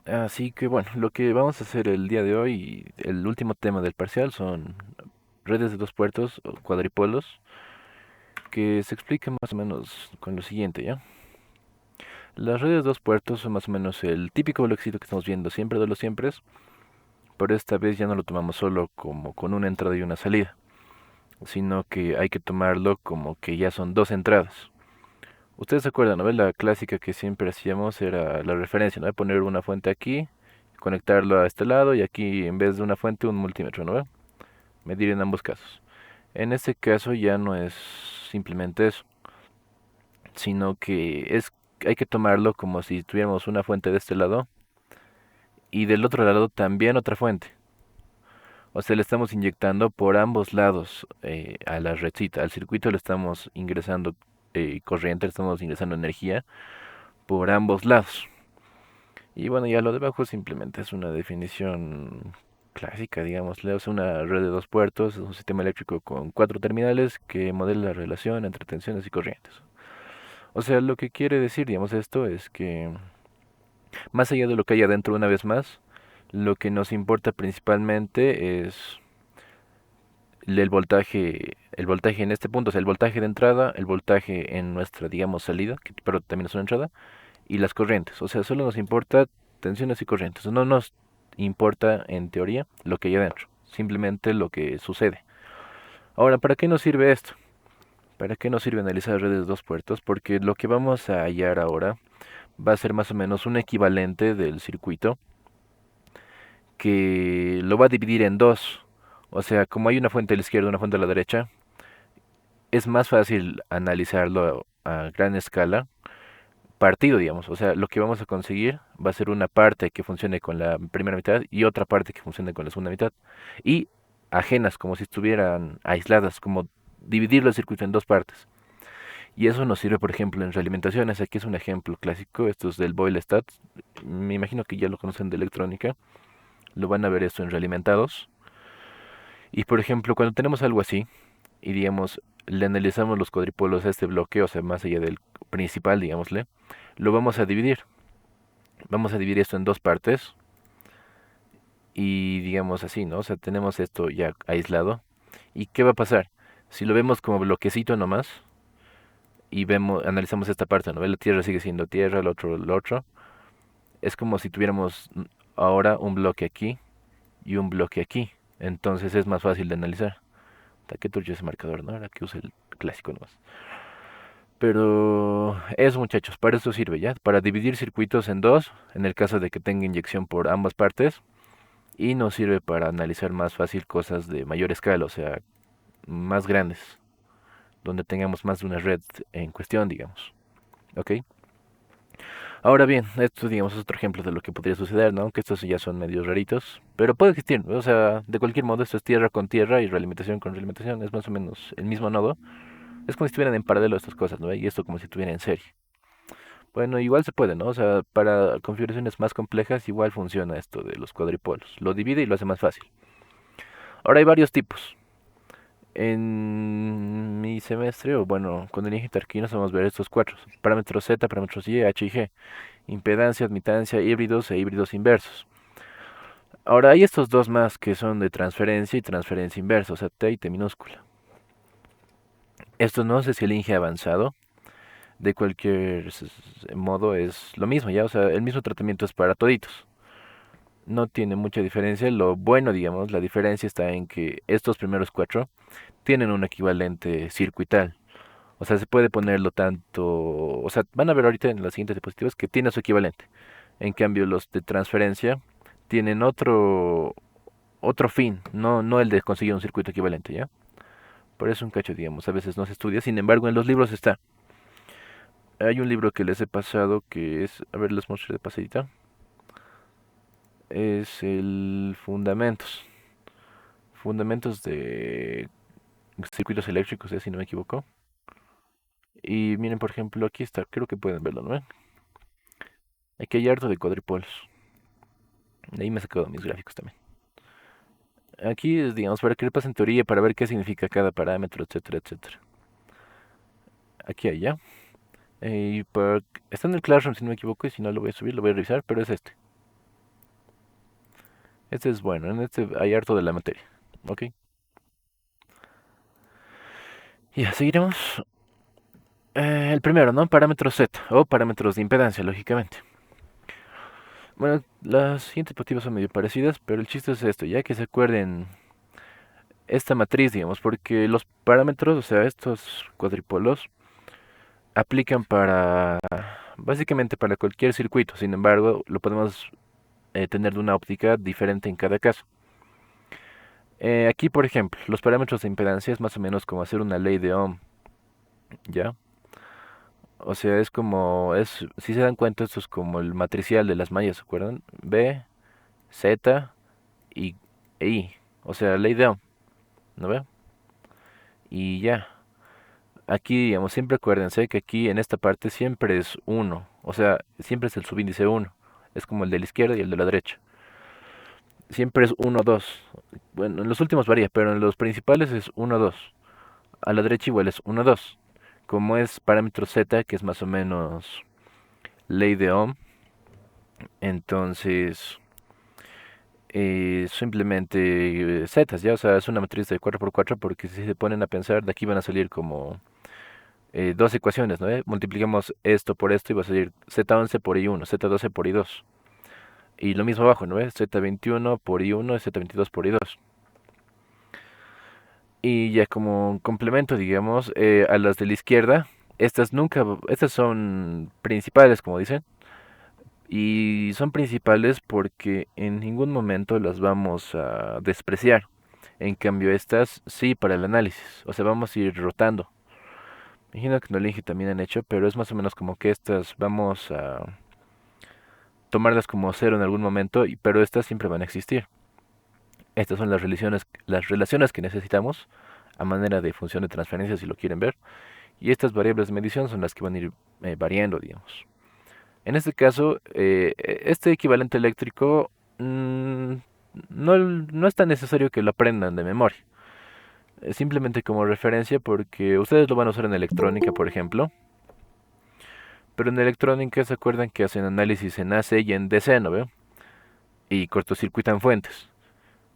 Así que bueno, lo que vamos a hacer el día de hoy, el último tema del parcial son redes de dos puertos o cuadripolos, que se explican más o menos con lo siguiente, ¿ya? Las redes de dos puertos son más o menos el típico bloquecito que estamos viendo siempre de los siempre, pero esta vez ya no lo tomamos solo como con una entrada y una salida, sino que hay que tomarlo como que ya son dos entradas. Ustedes se acuerdan, ¿no? La clásica que siempre hacíamos era la referencia, ¿no? Poner una fuente aquí, conectarlo a este lado y aquí en vez de una fuente un multímetro, ¿no? Medir en ambos casos. En este caso ya no es simplemente eso, sino que hay que tomarlo como si tuviéramos una fuente de este lado y del otro lado también otra fuente. O sea, le estamos inyectando por ambos lados a la redcita, al circuito le estamos ingresando corriente, le estamos ingresando energía por ambos lados. Y bueno, ya lo de abajo simplemente es una definición clásica, digámosle, es una red de dos puertos, es un sistema eléctrico con cuatro terminales que modela la relación entre tensiones y corrientes. O sea, lo que quiere decir, digamos, esto es que más allá de lo que hay adentro una vez más, lo que nos importa principalmente es el voltaje en este punto, o sea, el voltaje de entrada, el voltaje en nuestra, digamos, salida, que pero también es una entrada, y las corrientes. O sea, solo nos importa tensiones y corrientes. No nos importa, en teoría, lo que hay adentro, simplemente lo que sucede. Ahora, ¿para qué nos sirve esto? ¿Para qué nos sirve analizar redes de dos puertos? Porque lo que vamos a hallar ahora va a ser más o menos un equivalente del circuito que lo va a dividir en dos. O sea, como hay una fuente a la izquierda y una fuente a la derecha, es más fácil analizarlo a gran escala partido, digamos. O sea, lo que vamos a conseguir va a ser una parte que funcione con la primera mitad y otra parte que funcione con la segunda mitad. Y ajenas, como si estuvieran aisladas, como dividir el circuito en dos partes. Y eso nos sirve, por ejemplo, en realimentaciones. Aquí es un ejemplo clásico, esto es del Boyle Stat. Me imagino que ya lo conocen de electrónica. Lo van a ver esto en realimentados. Y por ejemplo, cuando tenemos algo así, y digamos, le analizamos los cuadripolos a este bloque, o sea, más allá del principal, digámosle, lo vamos a dividir. Vamos a dividir esto en dos partes y digamos así, ¿no? O sea, tenemos esto ya aislado. ¿Y qué va a pasar? Si lo vemos como bloquecito nomás y vemos, analizamos esta parte, ¿no? La Tierra sigue siendo Tierra, el otro. Es como si tuviéramos ahora un bloque aquí y un bloque aquí. Entonces es más fácil de analizar. ¿Para qué turno ese marcador, no? Ahora que use el clásico nomás. Pero eso, muchachos, para eso sirve ya, para dividir circuitos en dos, en el caso de que tenga inyección por ambas partes, y nos sirve para analizar más fácil cosas de mayor escala, o sea, más grandes, donde tengamos más de una red en cuestión, digamos. ¿Ok? Ahora bien, esto, digamos, es otro ejemplo de lo que podría suceder, ¿no? Aunque estos ya son medios raritos, pero puede existir, ¿no? O sea, de cualquier modo, esto es tierra con tierra y realimentación con realimentación, es más o menos el mismo nodo. Es como si estuvieran en paralelo estas cosas, ¿no? Y esto como si estuviera en serie. Bueno, igual se puede, ¿no? O sea, para configuraciones más complejas igual funciona esto de los cuadripolos. Lo divide y lo hace más fácil. Ahora hay varios tipos. En mi semestre, o bueno, con el Inge Tarquino vamos a ver estos cuatro. Parámetros Z, parámetros Y, H y G. Impedancia, admitancia, híbridos e híbridos inversos. Ahora hay estos dos más que son de transferencia y transferencia inversa, o sea, T y T minúscula. Esto no sé si el Inge ha avanzado. De cualquier modo es lo mismo, ya, o sea, el mismo tratamiento es para toditos. No tiene mucha diferencia. Lo bueno, digamos, la diferencia está en que estos primeros cuatro tienen un equivalente circuital. O sea, se puede ponerlo tanto, o sea, van a ver ahorita en las siguientes diapositivas que tiene su equivalente. En cambio, los de transferencia tienen otro fin, no el de conseguir un circuito equivalente, ¿ya? Por eso un cacho, digamos, a veces no se estudia, sin embargo, en los libros está. Hay un libro que les he pasado que es, a ver, les muestro de pasadita. Es el Fundamentos. Fundamentos de circuitos eléctricos, si no me equivoco. Y miren, por ejemplo, aquí está, creo que pueden verlo, ¿no? Aquí hay harto de cuadripolos. De ahí me he sacado mis gráficos también. Aquí es, digamos, para que le pasen teoría, para ver qué significa cada parámetro, etcétera, etcétera. Aquí hay ya. Está en el Classroom, si no me equivoco, y si no lo voy a subir, lo voy a revisar, pero es este. Este es bueno, en este hay harto de la materia. Ok. Ya, seguiremos. El primero, ¿no? Parámetros Z, o parámetros de impedancia, lógicamente. Bueno, las siguientes diapositivas son medio parecidas, pero el chiste es esto, ya que se acuerden esta matriz, digamos, porque los parámetros, o sea, estos cuadripolos, aplican para, básicamente para cualquier circuito. Sin embargo, lo podemos tener de una óptica diferente en cada caso. Aquí, por ejemplo, los parámetros de impedancia es más o menos como hacer una ley de Ohm, ¿ya? O sea, es como, si se dan cuenta, esto es como el matricial de las mallas, ¿se acuerdan? B, Z y e I. O sea, ley de Ohm, ¿no ve? Y ya. Aquí, digamos, siempre acuérdense que aquí en esta parte siempre es uno. O sea, siempre es el subíndice uno. Es como el de la izquierda y el de la derecha. Siempre es uno 2. Bueno, en los últimos varía, pero en los principales es uno 2. A la derecha igual es uno 2. Como es parámetro Z, que es más o menos ley de Ohm, entonces simplemente zetas, ¿ya? O sea, es una matriz de 4 por 4 porque si se ponen a pensar, de aquí van a salir como dos ecuaciones, ¿no? Multiplicamos esto por esto y va a salir Z11 por I1, Z12 por I2. Y lo mismo abajo, ¿no? Z21 por I1 y Z22 por I2. Y ya como un complemento, digamos, a las de la izquierda, estas son principales, como dicen, y son principales porque en ningún momento las vamos a despreciar. En cambio, estas sí para el análisis, o sea, vamos a ir rotando. Imagino que en el Inge también han hecho, pero es más o menos como que estas vamos a tomarlas como cero en algún momento, pero estas siempre van a existir. Estas son las relaciones que necesitamos a manera de función de transferencia, si lo quieren ver. Y estas variables de medición son las que van a ir variando, digamos. En este caso, este equivalente eléctrico no es tan necesario que lo aprendan de memoria. Simplemente como referencia porque ustedes lo van a usar en electrónica, por ejemplo. Pero en electrónica se acuerdan que hacen análisis en AC y en DC, ¿no veo? Y cortocircuitan fuentes.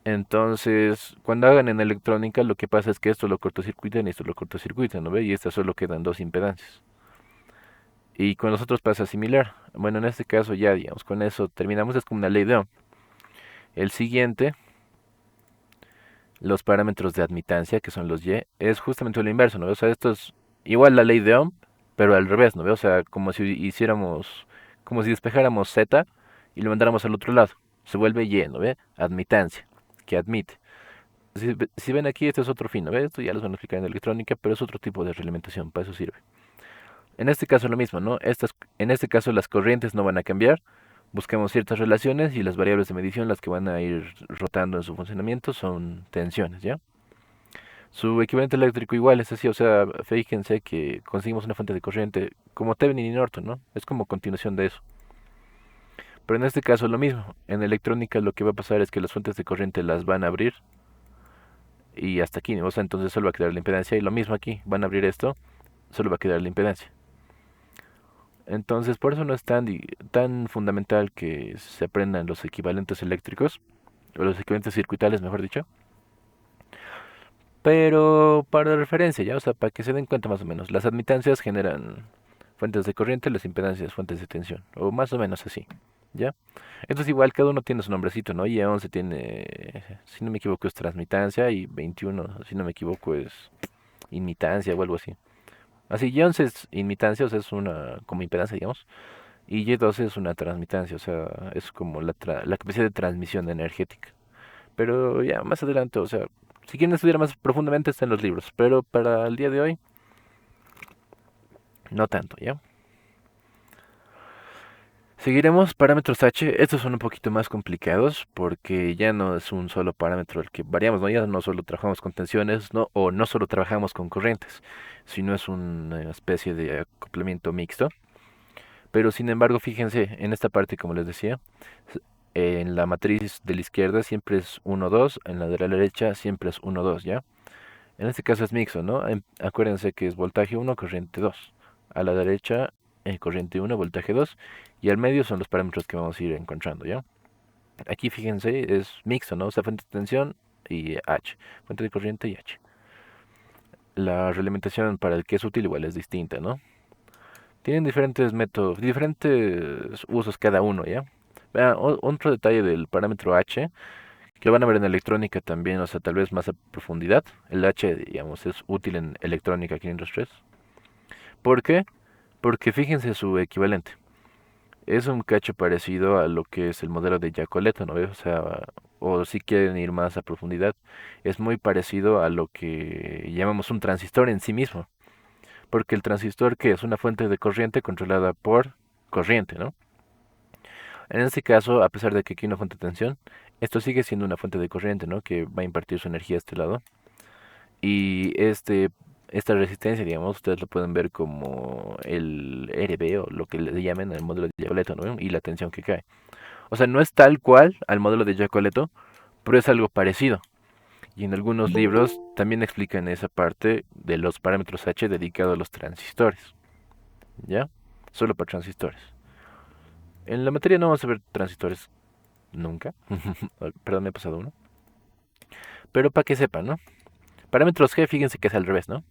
Entonces, cuando hagan en electrónica, lo que pasa es que esto lo cortocircuitan y esto lo cortocircuitan, ¿no ve? Y estas solo quedan dos impedancias. Y con los otros pasa similar. Bueno, en este caso ya, digamos, con eso terminamos. Es como una ley de Ohm. El siguiente, los parámetros de admitancia, que son los Y, es justamente lo inverso, ¿no ve? O sea, esto es igual la ley de Ohm, pero al revés, ¿no ve? O sea, como si hiciéramos, como si despejáramos Z y lo mandáramos al otro lado. Se vuelve Y, ¿no ve? Admitancia, que admite. Si ven aquí, este es otro fin, ¿no ve? Esto ya los van a explicar en electrónica, pero es otro tipo de realimentación, para eso sirve. En este caso lo mismo, ¿no? En este caso las corrientes no van a cambiar. Buscamos ciertas relaciones y las variables de medición, las que van a ir rotando en su funcionamiento, son tensiones, ¿ya? Su equivalente eléctrico igual es así, o sea, fíjense que conseguimos una fuente de corriente como Thevenin y Norton, ¿no? Es como continuación de eso. Pero en este caso lo mismo. En electrónica lo que va a pasar es que las fuentes de corriente las van a abrir y hasta aquí, ¿no? O sea, entonces solo va a quedar la impedancia y lo mismo aquí, van a abrir esto, solo va a quedar la impedancia. Entonces, por eso no es tan fundamental que se aprendan los equivalentes eléctricos, o los equivalentes circuitales, mejor dicho. Pero para referencia, ya, o sea, para que se den cuenta más o menos, las admitancias generan fuentes de corriente, las impedancias fuentes de tensión, o más o menos así, ¿ya? Entonces igual cada uno tiene su nombrecito, ¿no? Y 11 tiene, si no me equivoco, es transmitancia, y 21, si no me equivoco, es imitancia o algo así. Así, Y11 es imitancia, o sea, es una como impedancia, digamos. Y Y12 es una transmitancia, o sea, es como la capacidad de transmisión energética. Pero ya más adelante, o sea, si quieren estudiar más profundamente está en los libros, pero para el día de hoy, no tanto, ¿ya? Seguiremos parámetros H, estos son un poquito más complicados porque ya no es un solo parámetro el que variamos, ¿no? Ya no solo trabajamos con tensiones, ¿no? O no solo trabajamos con corrientes, sino es una especie de acoplamiento mixto. Pero sin embargo, fíjense, en esta parte, como les decía, en la matriz de la izquierda siempre es uno 2, en la de la derecha siempre es uno 2, ¿ya? En este caso es mixto, ¿no? Acuérdense que es voltaje uno, corriente 2. A la derecha, corriente uno, voltaje 2. Y al medio son los parámetros que vamos a ir encontrando, ¿ya? Aquí fíjense, es mixto, ¿no? O sea, fuente de tensión y H, fuente de corriente y H. La realimentación para el que es útil igual es distinta, ¿no? Tienen diferentes métodos, diferentes usos cada uno, ¿ya? Vean, otro detalle del parámetro H, que lo van a ver en electrónica también, o sea, tal vez más a profundidad. El H, digamos, es útil en electrónica 503. ¿Por qué? Porque fíjense su equivalente. Es un cacho parecido a lo que es el modelo de Giacoletto, ¿no ves? O sea, o si quieren ir más a profundidad, es muy parecido a lo que llamamos un transistor en sí mismo. Porque el transistor, que es una fuente de corriente controlada por corriente, ¿no? En este caso, a pesar de que aquí hay una fuente de tensión, esto sigue siendo una fuente de corriente, ¿no? Que va a impartir su energía a este lado. Y esta resistencia, digamos, ustedes lo pueden ver como el RB o lo que le llamen el modelo de Giacoletto, ¿no? Y la tensión que cae. O sea, no es tal cual al modelo de Giacoletto, pero es algo parecido. Y en algunos libros también explican esa parte de los parámetros H dedicado a los transistores. ¿Ya? Solo para transistores. En la materia no vamos a ver transistores nunca. Perdón, me he pasado uno. Pero para que sepan, ¿no? Parámetros G, fíjense que es al revés, ¿no?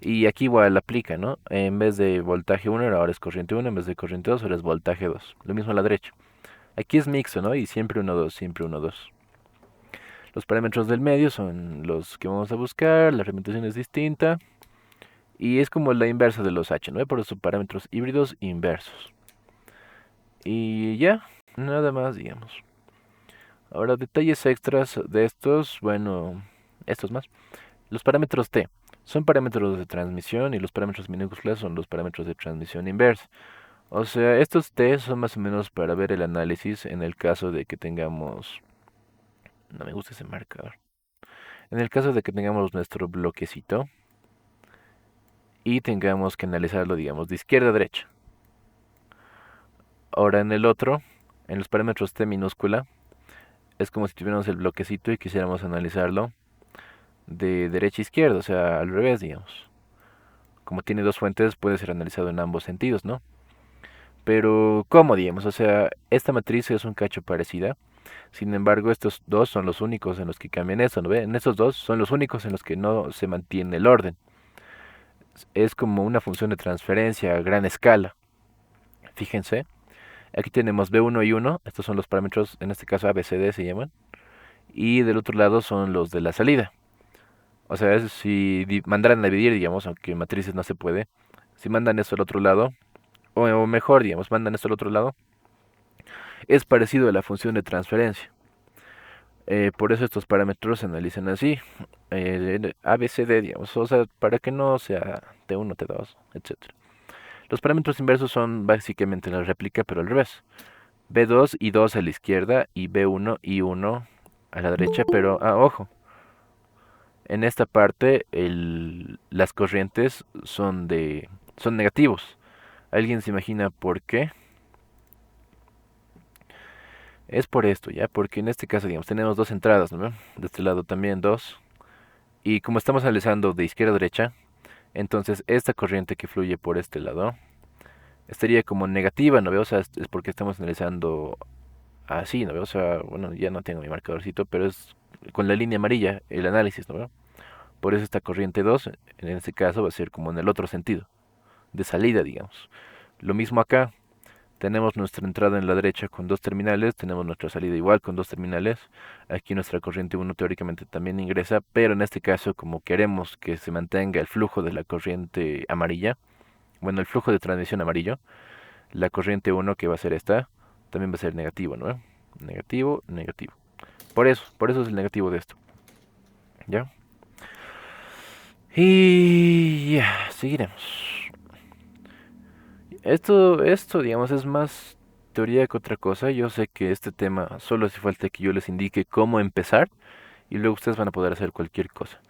Y aquí igual aplica, ¿no? En vez de voltaje 1, ahora es corriente 1, en vez de corriente 2, ahora es voltaje 2. Lo mismo a la derecha. Aquí es mixto, ¿no? Y siempre 1, 2, siempre 1, 2. Los parámetros del medio son los que vamos a buscar, la reglamentación es distinta. Y es como la inversa de los H, ¿no? Por eso parámetros híbridos inversos. Y ya, nada más, digamos. Ahora, detalles extras de estos, bueno, estos más. Los parámetros T son parámetros de transmisión y los parámetros minúsculas son los parámetros de transmisión inversa. O sea, estos T son más o menos para ver el análisis en el caso de que tengamos... No me gusta ese marcador. En el caso de que tengamos nuestro bloquecito y tengamos que analizarlo, digamos, de izquierda a derecha. Ahora en el otro, en los parámetros T minúscula, es como si tuviéramos el bloquecito y quisiéramos analizarlo de derecha a izquierda, o sea, al revés, digamos. Como tiene dos fuentes, puede ser analizado en ambos sentidos, ¿no? Pero, ¿cómo, digamos? O sea, esta matriz es un cacho parecida. Sin embargo, estos dos son los únicos en los que cambian eso, ¿no ve? En estos dos son los únicos en los que no se mantiene el orden. Es como una función de transferencia a gran escala. Fíjense, aquí tenemos B1 y 1, estos son los parámetros, en este caso ABCD se llaman. Y del otro lado son los de la salida. O sea, si mandaran a dividir, digamos, aunque en matrices no se puede, si mandan esto al otro lado, o mejor, digamos, mandan esto al otro lado, es parecido a la función de transferencia. Por eso estos parámetros se analizan así, A, B, C, D, digamos, o sea, para que no sea T1, T2, etcétera. Los parámetros inversos son básicamente la réplica, pero al revés. B2 y 2 a la izquierda y B1 y 1 a la derecha, pero, ojo, en esta parte las corrientes son negativos. ¿Alguien se imagina por qué? Es por esto, ¿ya? Porque en este caso, digamos, tenemos dos entradas, ¿no? De este lado también dos. Y como estamos analizando de izquierda a derecha, entonces esta corriente que fluye por este lado estaría como negativa, ¿no veo? O sea, es porque estamos analizando así, ¿no veo? O sea, bueno, ya no tengo mi marcadorcito, pero es con la línea amarilla el análisis, ¿no veo? Por eso esta corriente 2 en este caso va a ser como en el otro sentido, de salida, digamos. Lo mismo acá, tenemos nuestra entrada en la derecha con dos terminales, tenemos nuestra salida igual con dos terminales. Aquí nuestra corriente 1 teóricamente también ingresa, pero en este caso como queremos que se mantenga el flujo de la corriente amarilla, bueno, el flujo de transmisión amarillo, la corriente 1 que va a ser esta, también va a ser negativo, ¿no? Negativo, negativo. Por eso es el negativo de esto. ¿Ya? Y ya, seguiremos. Esto, digamos, es más teoría que otra cosa. Yo sé que este tema solo hace falta que yo les indique cómo empezar y luego ustedes van a poder hacer cualquier cosa.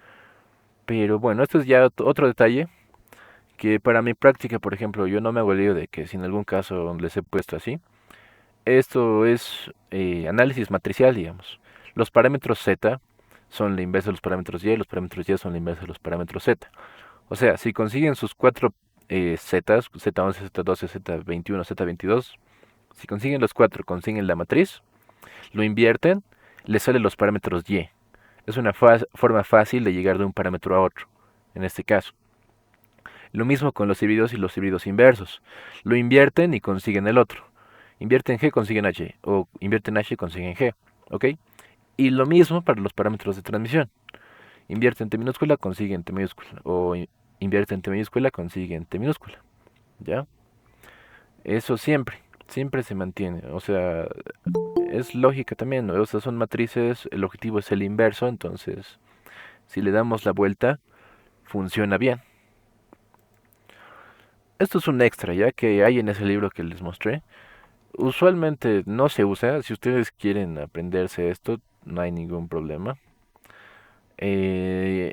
Pero bueno, esto es ya otro detalle que para mi práctica, por ejemplo, yo no me hago el lío de que si en algún caso les he puesto así. Esto es análisis matricial, digamos. Los parámetros Z son la inversa de los parámetros Y, los parámetros Y son la inversa de los parámetros Z. O sea, si consiguen sus cuatro Z's, Z11, Z12, Z21, Z22, si consiguen los cuatro, consiguen la matriz, Lo invierten, les salen los parámetros y. Es una forma fácil de llegar de un parámetro a otro, en este caso. Lo mismo con los híbridos y los híbridos inversos. Lo invierten y consiguen el otro. Invierten G, consiguen H. O invierten H y consiguen G. ¿Ok? Y lo mismo para los parámetros de transmisión. Invierten T minúscula, consiguen T minúscula. O invierten T minúscula, consiguen T minúscula. ¿Ya? Eso siempre. Siempre se mantiene. O sea, es lógica también, ¿no? O sea, son matrices, el objetivo es el inverso, entonces, si le damos la vuelta, funciona bien. Esto es un extra, ya que hay en ese libro que les mostré. Usualmente no se usa. Si ustedes quieren aprenderse esto, no hay ningún problema.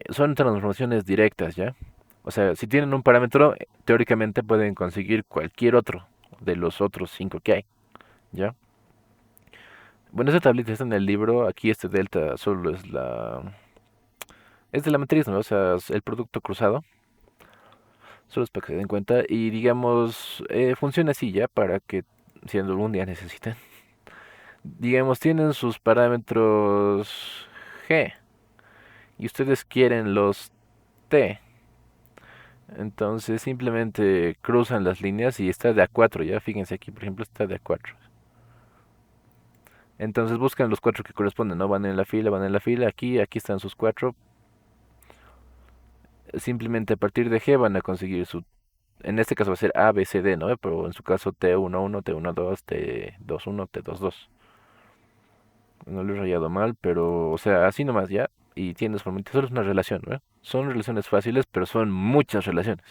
Son transformaciones directas, ¿ya? O sea, si tienen un parámetro, teóricamente pueden conseguir cualquier otro de los otros 5 que hay, ¿ya? Bueno, esa tablita está en el libro. Aquí este delta solo es la... Es de la matriz, ¿no? O sea, es el producto cruzado. Solo es para que se den cuenta. Y digamos, funciona así ya para que si algún día necesiten. Digamos, tienen sus parámetros G y ustedes quieren los T. Entonces simplemente cruzan las líneas y está de A4, ya fíjense aquí, por ejemplo, está de A4. Entonces buscan los 4 que corresponden, ¿no? Van en la fila, van en la fila, aquí están sus 4. Simplemente a partir de G van a conseguir su... En este caso va a ser A, B, C, D, ¿no? Pero en su caso T11, T12, T21, T22. No lo he rayado mal, pero, o sea, así nomás ya. Y tienes formalmente, solo es una relación, ¿no? Son relaciones fáciles, pero son muchas relaciones.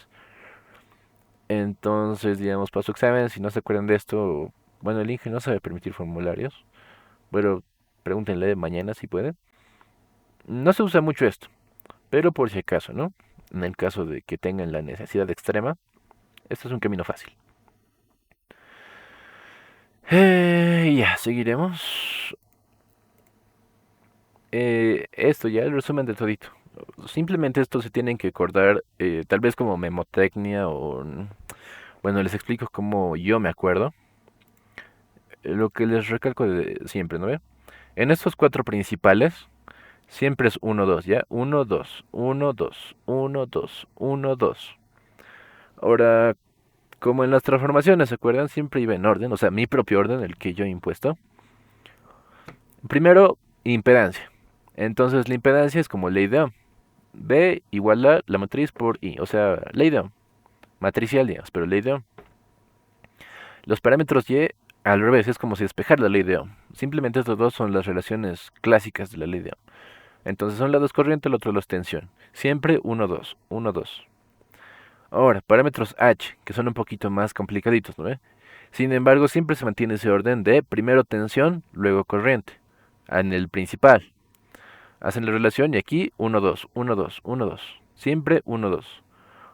Entonces, digamos, para su examen, si no se acuerdan de esto, bueno, el Inge no sabe permitir formularios. Bueno, pregúntenle mañana si pueden. No se usa mucho esto, pero por si acaso, ¿no? En el caso de que tengan la necesidad extrema, esto es un camino fácil. Ya, seguiremos. Esto ya, el resumen de todito. Simplemente esto se tienen que acordar, tal vez como memotecnia o... Bueno, les explico cómo yo me acuerdo. Lo que les recalco de siempre, ¿no ve? En estos 4 principales, siempre es uno dos, ¿ya? Uno dos, uno dos, uno dos, uno dos. Ahora, como en las transformaciones, ¿se acuerdan? Siempre iba en orden, o sea, mi propio orden, el que yo he impuesto. Primero, impedancia. Entonces, la impedancia es como ley de Ohm. B igual a la matriz por I, o sea, ley de Ohm. Matricial, digamos, pero ley de Ohm. Los parámetros Y, al revés, es como si despejar la ley de Ohm. Simplemente estos dos son las relaciones clásicas de la ley de Ohm. Entonces, un lado es corriente, el otro es tensión. Siempre 1, 2, 1, 2. Ahora, parámetros H, que son un poquito más complicaditos, ¿no ve? Sin embargo, siempre se mantiene ese orden de primero tensión, luego corriente. En el principal. Hacen la relación y aquí 1, 2, 1, 2, 1, 2. Siempre 1, 2.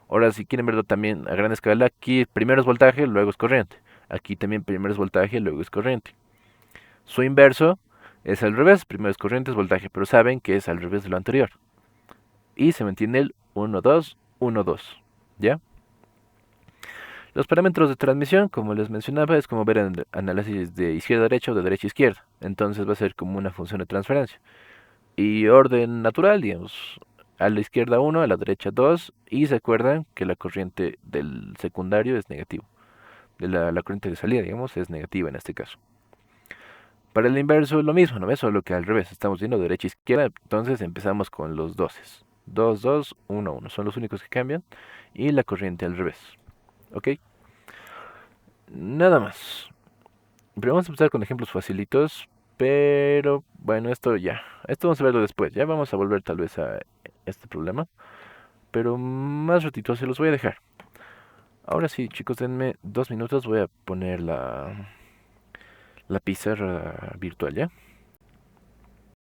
Ahora, si quieren verlo también a gran escala, aquí primero es voltaje, luego es corriente. Aquí también primero es voltaje, luego es corriente. Su inverso es al revés, primero es corriente, es voltaje, pero saben que es al revés de lo anterior. Y se mantiene el 1, 2, 1, 2. ¿Ya? Los parámetros de transmisión, como les mencionaba, es como ver el análisis de izquierda a derecha o de derecha a izquierda. Entonces va a ser como una función de transferencia. Y orden natural, digamos, a la izquierda 1, a la derecha 2, y se acuerdan que la corriente del secundario es negativo. De la corriente de salida, digamos, es negativa en este caso. Para el inverso es lo mismo, ¿no ves? Solo que al revés, estamos viendo derecha a izquierda, entonces empezamos con los 12. 2, 2, 1, 1, son los únicos que cambian, y la corriente al revés. ¿Ok? Nada más. Pero vamos a empezar con ejemplos facilitos, pero bueno, esto ya. Esto vamos a verlo después, ya vamos a volver tal vez a este problema. Pero más ratito se los voy a dejar. Ahora sí, chicos, denme 2 minutos. Voy a poner la pizarra virtual, ¿ya?